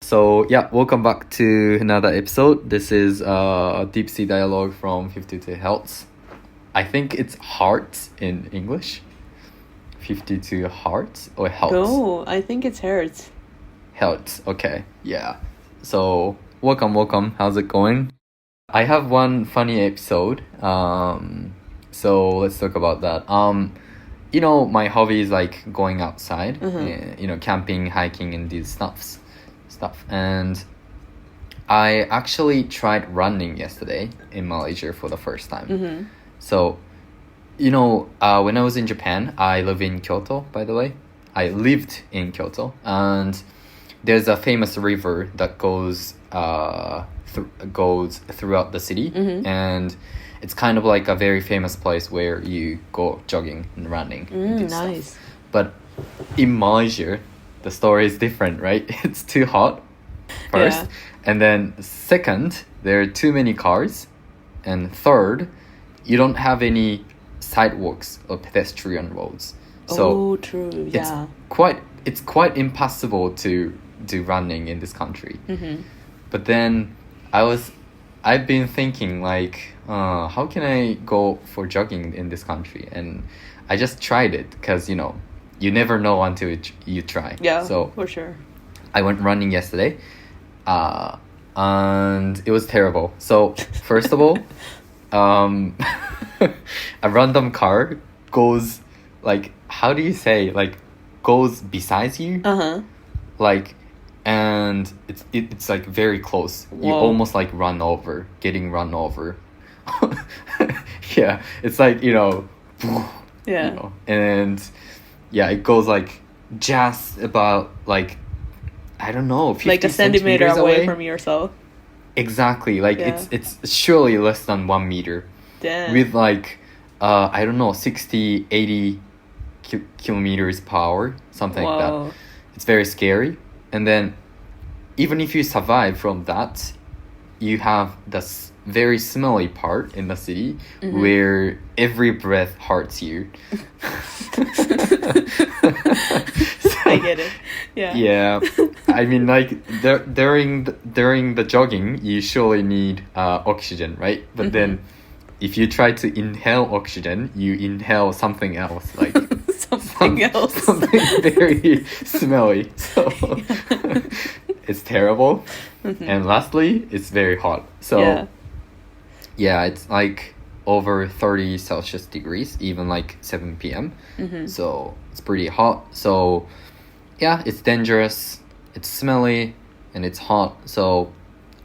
So yeah, welcome back to another episode. This is Deep Sea Dialogue from 52 Hertz. I think it's Hearts in English. 52 Hearts or Hertz? No, I think it's Hertz. Hertz, okay, yeah. So welcome. How's it going? I have one funny episode. So let's talk about that. My hobby is like going outside, camping, hiking, and these stuff. And I actually tried running yesterday in Malaysia for the first time. So, when I was in Japan, I live in Kyoto, by the way. I lived in Kyoto, and there's a famous river that goes throughout the city, and it's kind of like a very famous place where you go jogging and running. And Nice. stuff. But in Malaysia, the story is different, right? It's too hot first, and then second, there are too many cars, and third, you don't have any sidewalks or pedestrian roads. So true. it's quite impossible to do running in this country. But then I've been thinking like, how can I go for jogging in this country? And I just tried it because you never know until you try. Yeah, so for sure. I went running yesterday, and it was terrible. So first of all, a random car goes like, how do you say, like goes beside you, like, and it's like very close. Whoa. You almost like getting run over. Yeah, it's like and yeah, it goes like just about like, I don't know, 50 like a centimeter away from yourself. Exactly, like it's surely less than 1 meter. Damn. With like I don't know, 60, 80 kilometers per hour, something like that. It's very scary. And then even if you survive from that, you have this very smelly part in the city where every breath hurts you. I get it. Yeah. I mean, like during the jogging, you surely need oxygen, right? But then if you try to inhale oxygen, you inhale something else, like something very smelly. So it's terrible. And lastly, it's very hot. So yeah, it's like over 30 Celsius degrees, even like 7 p.m. So it's pretty hot. So yeah, it's dangerous, it's smelly, and it's hot. So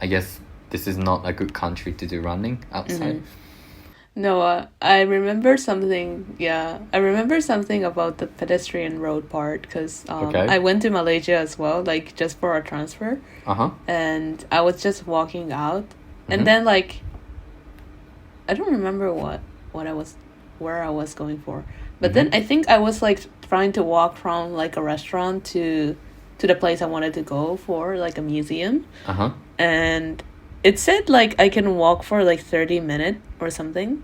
I guess this is not a good country to do running outside. No, I remember something. Yeah, I remember something about the pedestrian road part because I went to Malaysia as well, like just for a transfer. And I was just walking out, and then like, I don't remember where I was going for, but then I think I was like trying to walk from like a restaurant to the place I wanted to go for, like a museum. And it said like I can walk for like 30 minutes or something.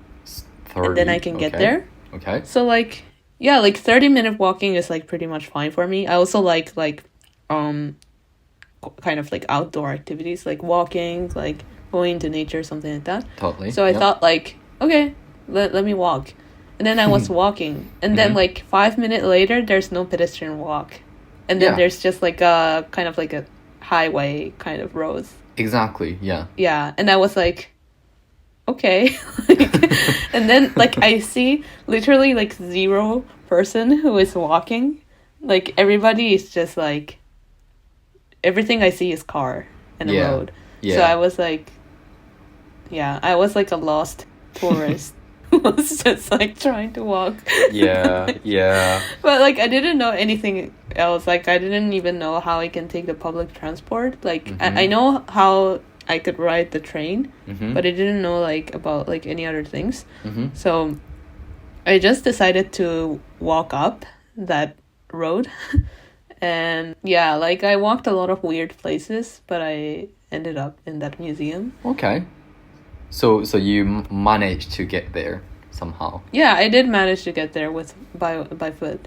30, and then I can get there. Okay. So like, yeah, like 30-minute walking is like pretty much fine for me. I also like kind of like outdoor activities, like walking, like going into nature, something like that. Totally. So I thought like, okay, let me walk. And then I was walking, and then like 5 minutes later, there's no pedestrian walk. And then there's just like a kind of like a highway kind of roads. Exactly, yeah. Yeah, and I was like, okay. And then like I see literally like 0 person who is walking. Like everybody is just like, everything I see is car and a road. So I was like, I was like a lost tourist. Was just like trying to walk. Yeah. But like I didn't know anything else. Like I didn't even know how I can take the public transport. Like I know how I could ride the train, but I didn't know like about like any other things. So I just decided to walk up that road. And yeah, like I walked a lot of weird places, but I ended up in that museum. Okay. So you managed to get there somehow. Yeah, I did manage to get there by foot.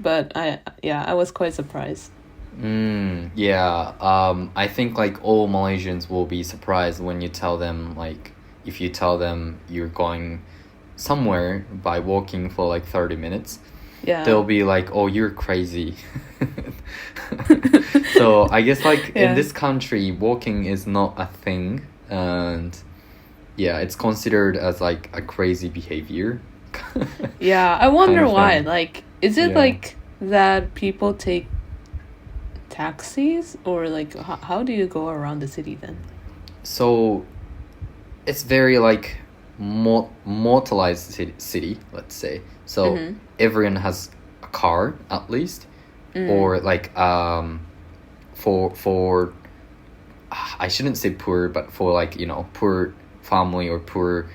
but I was quite surprised. I think like all Malaysians will be surprised when you tell them, like, if you tell them you're going somewhere by walking for like 30 minutes, they'll be like, oh, you're crazy. So I guess like in this country, walking is not a thing, and it's considered as like a crazy behavior. I wonder why. Like, is it like that people take taxis, or like how do you go around the city then? So it's very like motorized city, let's say. So everyone has a car at least, or like for I shouldn't say poor, but for like, you know, poor family or poor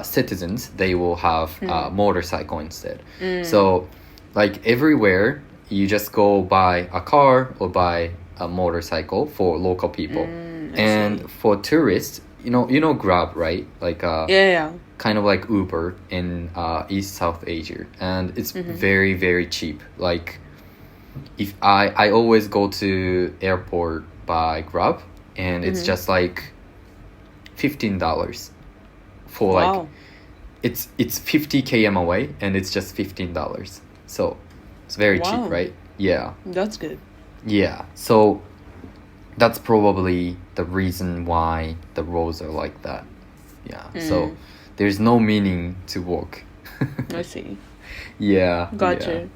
citizens, they will have a motorcycle instead. So like everywhere you just go buy a car or buy a motorcycle for local people. And for tourists, you know Grab, right? Like kind of like Uber in East South Asia, and it's very, very cheap. Like if I always go to airport by Grab, and it's just like $15 for like it's 50 km away, and it's just $15. So it's very cheap, right? Yeah, that's good. Yeah, so that's probably the reason why the roads are like that. So there's no meaning to walk. I see. Gotcha. Yeah.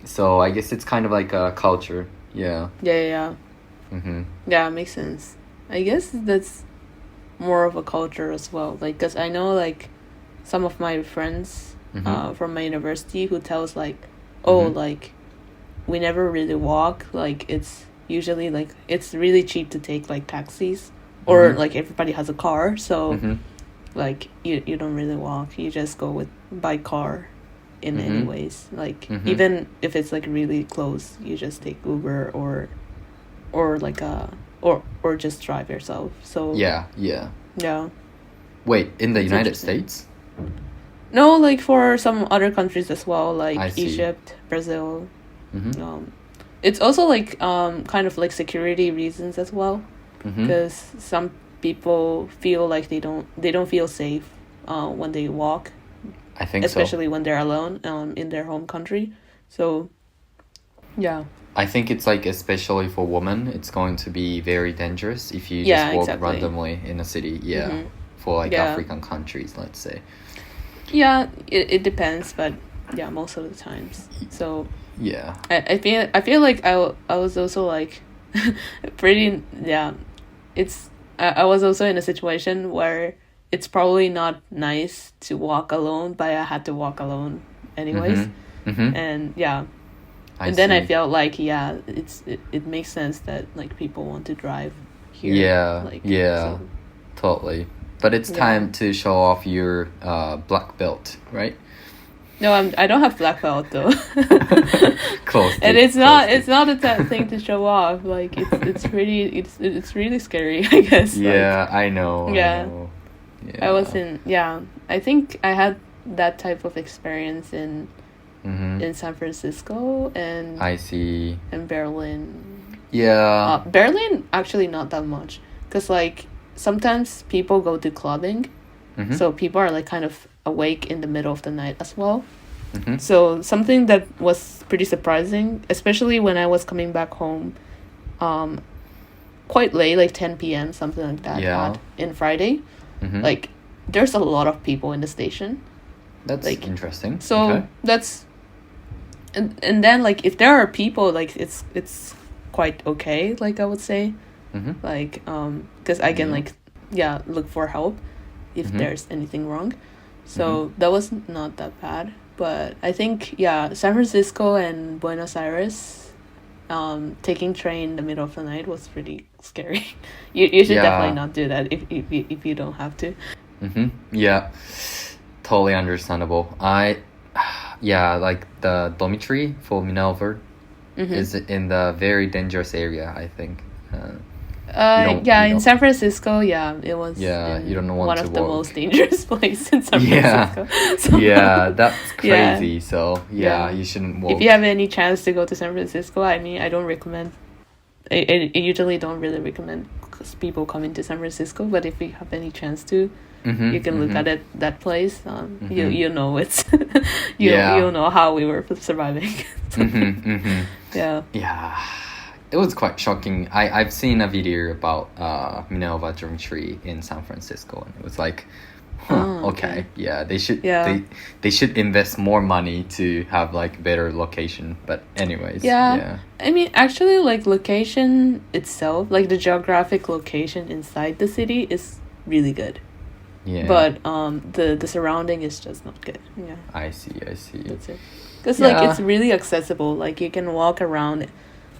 So I guess it's kind of like a culture. Yeah, makes sense. I guess that's more of a culture as well, like, because I know like some of my friends from my university who tells like, like we never really walk, like it's usually like it's really cheap to take like taxis, or like everybody has a car, so like you don't really walk, you just go by car in any ways, like even if it's like really close, you just take Uber or like or just drive yourself. So yeah. Wait, in the United States? No, like for some other countries as well, like Egypt, Brazil. It's also like kind of like security reasons as well, because some people feel like they don't feel safe when they walk. I think especially when they're alone in their home country. So I think it's like, especially for women, it's going to be very dangerous if you just walk randomly in a city. For like African countries, let's say. It depends, but most of the times. So I feel like I was also like pretty it's I was also in a situation where it's probably not nice to walk alone, but I had to walk alone anyways. And then I felt like it makes sense that like people want to drive here. So. Totally. But it's time to show off your black belt, right? No, I don't have black belt though. Close. And it's not a thing to show off. Like it's really scary, I guess. Yeah, I know. I was in I think I had that type of experience in San Francisco and I see. And Berlin. Berlin actually not that much, because like sometimes people go to clubbing, so people are like kind of awake in the middle of the night as well. So something that was pretty surprising, especially when I was coming back home quite late, like 10 p.m, something like that, in Friday, like there's a lot of people in the station. That's like interesting. So that's and then like if there are people, like it's quite okay, like I would say. Like because I can like look for help if there's anything wrong, so that was not that bad. But I think San Francisco and Buenos Aires, taking train in the middle of the night was pretty scary. you should definitely not do that if you don't have to. Totally understandable. Like the dormitory for Minerva is in the very dangerous area, I think. Yeah, in San Francisco, yeah, it was you don't want one to of the walk. most dangerous places in San Yeah. Francisco. So, Yeah, that's Yeah. crazy. So you shouldn't walk. if you have any chance to go to San Francisco, I mean, I don't recommend. I usually don't really recommend people coming to San Francisco, but if you have any chance to, you can look at that place. You know it's you know how we were surviving. Yeah. Yeah, it was quite shocking. I've seen a video about Minerva Dormitory in San Francisco, and it was like, okay, yeah, they should invest more money to have like better location. But anyways, yeah. I mean, actually, like location itself, like the geographic location inside the city is really good. Yeah, But the surrounding is just not good. Yeah, I see. that's it. Because like it's really accessible. Like you can walk around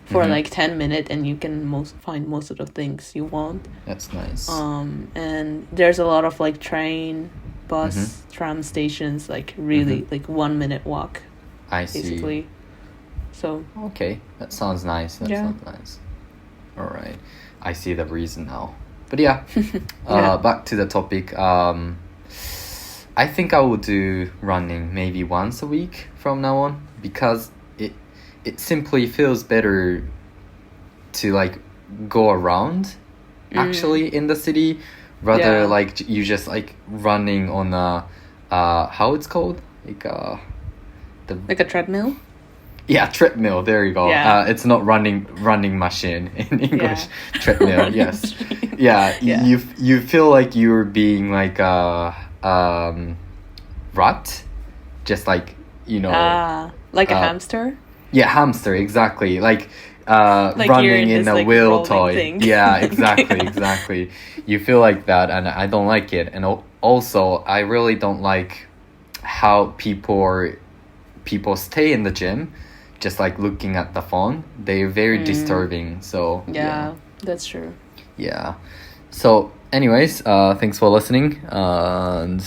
for like 10 minutes and you can find most of the things you want. That's nice. And there's a lot of like train, bus, tram stations. Like really like 1 minute walk. I see. Basically. So. Okay, that sounds nice. That sounds nice. All right, I see the reason now. But yeah, back to the topic. I think I will do running maybe once a week from now on, because it simply feels better to like go around actually in the city rather like you just like running on a how it's called, like a treadmill. Yeah, treadmill. There you go. Yeah. It's not running machine in English. Treadmill. Yes. Yeah. You feel like you're being like a rat, just like like a hamster. Yeah, hamster. Exactly. Like Like you're running in this, a like, wheel rolling toy. thing. Yeah, exactly. You feel like that, and I don't like it. And also, I really don't like how people stay in the gym just like looking at the phone. They're very disturbing. So Yeah, that's true. Yeah. So anyways, thanks for listening, and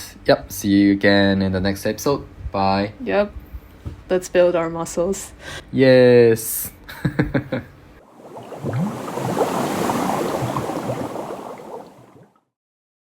see you again in the next episode. Bye. Yep. Let's build our muscles. Yes.